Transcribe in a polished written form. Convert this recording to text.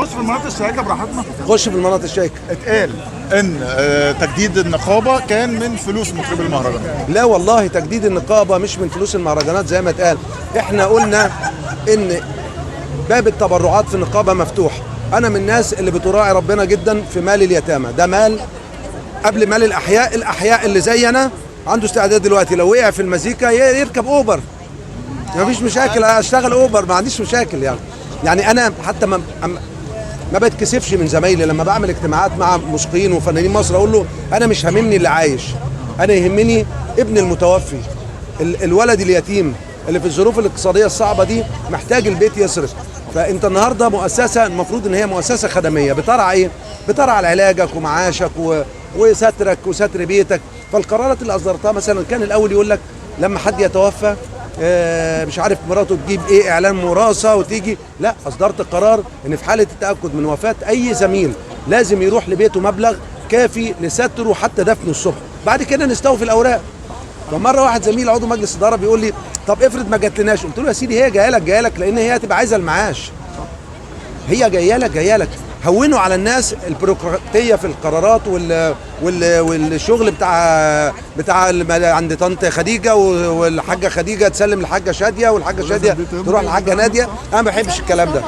نخش في المناطق الشائكه براحتنا. خش في المناطق الشائكه. اتقال ان تجديد النقابه كان من فلوس مطرب المهرجانات. لا والله، تجديد النقابه مش من فلوس المهرجانات زي ما اتقال. احنا قلنا ان باب التبرعات في النقابه مفتوح. انا من الناس اللي بتراعي ربنا جدا في مال اليتامى، ده مال قبل مال الاحياء. الاحياء اللي زينا عنده استعداد دلوقتي لو وقع في المزيكا يركب اوبر، مفيش مشاكل، اشتغل اوبر، ما عنديش مشاكل. يعني انا حتى ما بتكسفش من زمايلي لما بعمل اجتماعات مع موسيقيين وفنانين مصر، اقول له انا مش هاممني اللي عايش، انا يهمني ابن المتوفي، الولد اليتيم اللي في الظروف الاقتصاديه الصعبه دي محتاج البيت يصرف. فانت النهارده مؤسسه المفروض ان هي مؤسسه خدميه بترعى ايه؟ بترعى علاجك ومعاشك وسترك وستر بيتك. فالقرارات اللي اصدرتها مثلا كان الاول يقول لك لما حد يتوفى مش عارف مراته تجيب ايه اعلان وراثه وتيجي، لا، اصدرت قرار ان في حاله التاكد من وفاه اي زميل لازم يروح لبيته مبلغ كافي لستره حتى دفنه الصبح، بعد كده نستوفي الاوراق. فمره واحد زميل عضو مجلس اداره بيقول لي طب افرض ما جاتلناش، قلت له يا سيدي هي جايه لك لان هي هتبقى عايزه المعاش، هي جايه لك. هونوا على الناس البيروقراطيه في القرارات والشغل بتاع عند طنط خديجه، والحاجه خديجه تسلم للحاجه شاديه، والحاجه شاديه تروح للحاجه ناديه. انا ما بحبش الكلام ده.